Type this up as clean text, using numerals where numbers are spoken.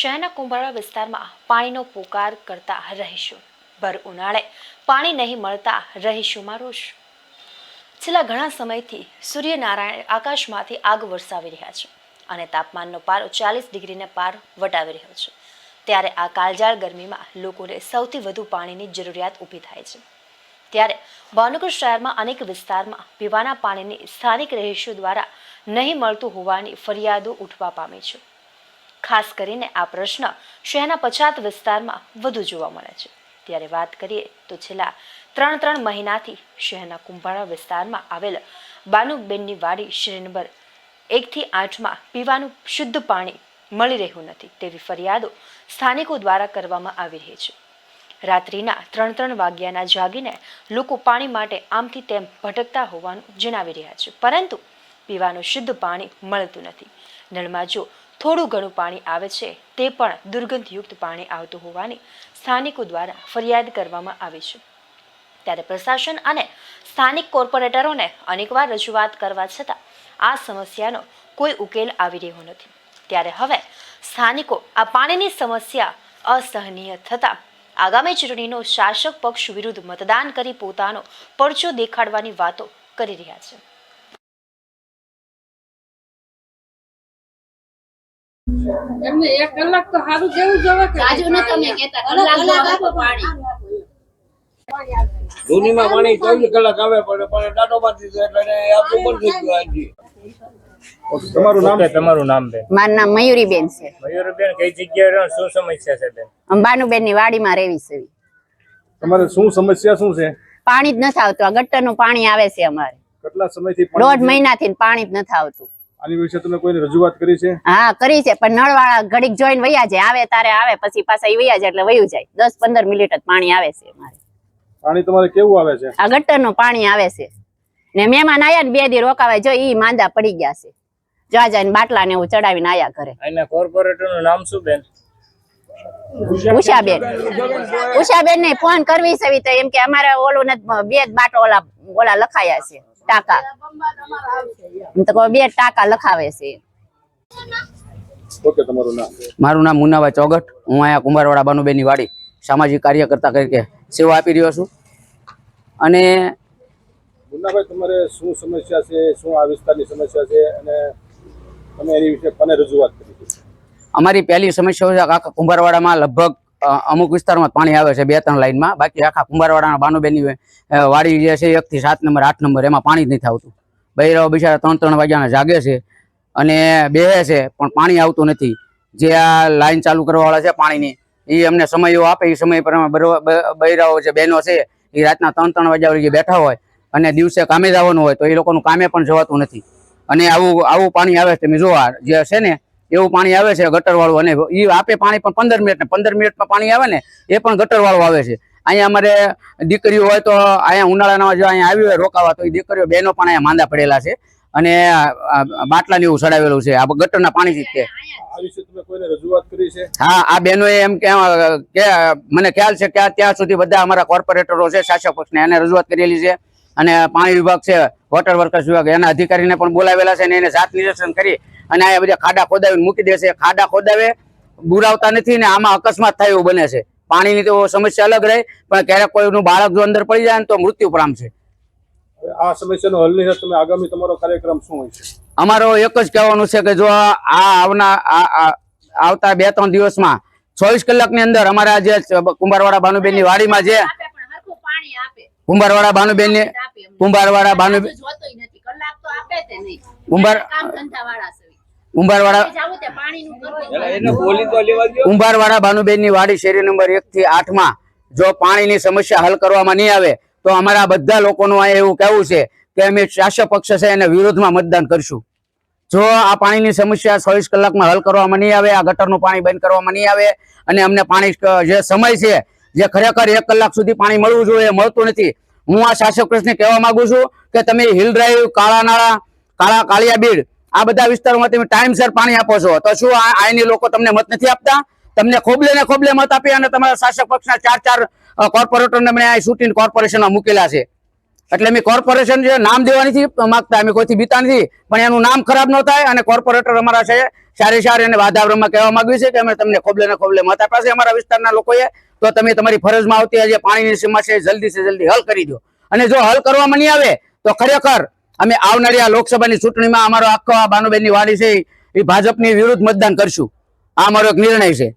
શહેરના કુંભારવાડા વિસ્તારમાં પાણીનો પોકાર કરતા રહીશો ભર ઉનાળે પાણી નહીં મળતા રહીશોમાં રોષ। છેલ્લા ઘણા સમયથી સૂર્યનારાયણ આકાશમાંથી આગ વરસાવી રહ્યા છે અને તાપમાનનો પારો 40 ડિગ્રીને પાર વટાવી રહ્યો છે। ત્યારે આ કાળઝાળ ગરમીમાં લોકોને સૌથી વધુ પાણીની જરૂરિયાત ઊભી થાય છે। ત્યારે ભાવનગર શહેરમાં અનેક વિસ્તારમાં પીવાના પાણીની સ્થાનિક રહીશો દ્વારા નહીં મળતું હોવાની ફરિયાદો ઉઠવા પામી છે। ખાસ કરીને આ પ્રશ્ન શહેરના પછાત વિસ્તારમાં વધુ જોવા મળે છે। ત્યારે વાત કરીએ તો છેલ્લા 3 મહિનાથી શહેરના કુંભારવાડા વિસ્તારમાં આવેલ બાનુબેનની વાડી શ્રેણી નંબર 1 થી 8માં પીવાનું શુદ્ધ પાણી મળી રહ્યું નથી તેવી ફરિયાદો સ્થાનિકો દ્વારા કરવામાં આવી રહી છે। રાત્રિના 3 વાગ્યાના જાગીને લોકો પાણી માટે આમથી તેમ ભટકતા હોવાનું જણાવી રહ્યા છે, પરંતુ પીવાનું શુદ્ધ પાણી મળતું નથી। નળમાં જો થોડું ઘણું પાણી આવે છે તે પણ દુર્ગંધયુક્ત પાણી આવતું હોવાની સ્થાનિકો દ્વારા ફરિયાદ કરવામાં આવી છે। ત્યારે પ્રશાસન અને સ્થાનિક કોર્પોરેટરોને અનેકવાર રજૂઆત કરવા છતાં આ સમસ્યાનો કોઈ ઉકેલ આવી રહ્યો નથી। ત્યારે હવે સ્થાનિકો આ પાણીની સમસ્યા અસહનીય થતા આગામી ચૂંટણીનો શાસક પક્ષ વિરુદ્ધ મતદાન કરી પોતાનો પરચો દેખાડવાની વાતો કરી રહ્યા છે। એમને 1 કલાક તો સારું દેવું જોઈએ કે આજુ ન તમે કહેતા કલાક આપો પાણી ધૂનીમાં પાણી 24 કલાક આવે પણ ડાટો બાંધી દે એટલે આપણું બંધ થઈ ગયું આજી। તમારું નામ બેન? મારું નામ મયુરીબેન છે। મયુરીબેન, કઈ જગ્યાએ રહો, શું સમસ્યા છે બેન? અંબાનુબેન ની વાડીમાં રહેવી છે। તમારે શું સમસ્યા શું છે? પાણી જ નથી આવતું। આ ગટરનું પાણી આવે છે અમારે કેટલા સમયથી? 1.5 મહિનાથી પાણી જ નથી આવતું। આની વિશે તમે કોઈને રજૂઆત કરી છે? હા કરી છે, પણ નળવાળા ઘડીક જોઈને વયા જાય, આવે તારે આવે, પછી પાછા ઈ વયા જાય એટલે વયું જાય। 10-15 મિનિટ જ પાણી આવે છે અમારે। પાણી તમારે કેવું આવે છે? આ ગટરનું પાણી આવે છે ને મહેમાન આયા ને 2 દી રોકાવા જો ઈ માંદા પડી ગયા છે, જા જઈને બાટલા ને એવું ચડાવીને આયા ઘરે। આના કોર્પોરેટર નું નામ શું બેન? ઉષાબેન ને ફોન કરવી છે તો એમ કે અમારે ઓલું ને 2 બાટો ઓલા લખાયા છે ટાકા, તો 2 ટાકા લખાવે છે। ઓકે, તમારું નામ? મારું નામ મુન્નાભાઈ ચોગટ। હું અહીંયા કુંભારવાડા બાનુબેનની વાડી સામાજિક કાર્યકર્તા તરીકે સેવા આપી રહ્યો છું। અને મુન્નાભાઈ, તમારે શું સમસ્યા છે? શું આ વિસ્તારની સમસ્યા છે અને તમે એની વિશે કોને રજૂઆત કરી છે? અમારી પહેલી સમસ્યા છે કે આખા કુંભારવાડામાં લગભગ અમુક વિસ્તારમાં પાણી આવે છે 2-3 લાઈનમાં, બાકી આખા કુંભારવાડાના બાનુબેનની વાડી જે છે 1 થી 7 નંબર 8 નંબર એમાં પાણી જ નથી આવતું। બૈરાઓ બિચારા 3 વાગ્યાના જાગે છે અને બેહે છે પણ પાણી આવતું નથી। જે આ લાઈન ચાલુ કરવાવાળા છે પાણીની એ અમને સમયો આપે, એ સમય પર બૈરાઓ જે બહેનો છે એ રાતના 3 વાગ્યા સુધી બેઠા હોય અને દિવસે કામે જવાનું હોય તો એ લોકોનું કામે પણ જવાતું નથી। અને આવું પાણી આવે છે, તમે જોવા જે છે ને એવું પાણી આવે છે ગટર વાળું, અને એ આપે પાણી પણ 15 મિનિટમાં પાણી આવે ને એ પણ ગટર વાળું આવે છે। અહીંયા અમારે દીકરીઓ હોય તો અહીંયા ઉનાળાના જો અહીંયા આવી હોય રોકાવા તો એ દીકરીઓ બહેનો પણ અહીંયા માંદા પડેલા છે અને બાટલાને એવું ચડાવેલું છે આ ગટરના પાણીથી જ। આ વિશે તમે કોઈને રજૂઆત કરી છે? હા, આ બહેનોએ એમ કે મને ખ્યાલ છે કે ત્યાં સુધી બધા અમારા કોર્પોરેટરો છે શાસક પક્ષને એને રજૂઆત કરેલી છે, અને પાણી વિભાગ છે, વોટર વર્કર્સ વિભાગ એના અધિકારીને પણ બોલાવેલા છે અને એને જાત નિરીક્ષણ કરી અને આ બધા ખાડા ખોદાવીને મૂકી દે છે। ખાડા ખોદાવે બુરાવતા નથી ને આમાં અકસ્માત થાય એવું બને છે। પાણીની તો સમસ્યા અલગ રહે, પણ ક્યારેક કોઈનું બાળક જો અંદર પડી જાય ને તો મૃત્યુ પામશે। આ સમસ્યાનો હલ નહીં તમે આગામી તમારો કાર્યક્રમ શું હોય છે? અમારો એક જ કહેવાનું છે કે જો આવતા 2-3 દિવસમાં 24 કલાકની અંદર અમારા જે કુંભારવાડા બાનુબેનની વાડીમાં જે કુંભારવાડા બાનુબેનની કુંભારવાડા બાનુબેનની વાડી શેરી નંબર 1 થી 8માં જો પાણીની સમસ્યા હલ કરવામાં નહીં આવે તો અમારા બધા લોકોનું અહીંયા એવું કહેવું છે કે અમે શાસક પક્ષ છે એને વિરોધમાં મતદાન કરશું। જો આ પાણીની સમસ્યા 24 કલાકમાં હલ કરવામાં નહીં આવે, આ ગટરનું પાણી બંધ કરવામાં નહીં આવે અને અમને પાણી જે સમય છે જે ખરેખર 1 કલાક સુધી પાણી મળવું જોઈએ એ મળતું નથી। હું આ શાસક પક્ષને કહેવા માંગુ છું કે તમે હિલ ડ્રાઈવ, કાળા નાળા, કાળિયા બીડ આ બધા વિસ્તારોમાં તમે ટાઈમસર પાણી આપો છો તો શું આની લોકો તમને મત નથી આપતા? તમને ખોબલે મત આપી અને તમારા શાસક પક્ષના 4 કોર્પોરેટરને શૂટીને કોર્પોરેશનમાં મૂકેલા છે। એટલે અમે કોર્પોરેશન જે નામ દેવા નથી માંગતા, અમે કોઈથી બીતા નથી, પણ એનું નામ ખરાબ ન થાય અને કોર્પોરેટર અમારા છે સારી અને વાદાવરમાં કહેવા માંગવી છે કે અમે તમને ખોબલે ને ખોબલે મત આપ્યા છે અમારા વિસ્તારના લોકોએ, તો તમે તમારી ફરજમાં આવતી જે પાણીની સમસ્યા છે જલ્દી થી જલ્દી હલ કરી દો. અને જો હલ કરવામાં નહીં આવે તો ખરેખર અમે આવનારી આ લોકસભાની ચૂંટણીમાં અમારો આખો આ બાનુબેનની વાડી છે એ ભાજપની વિરુદ્ધ મતદાન કરશું. આ અમારો એક નિર્ણય છે.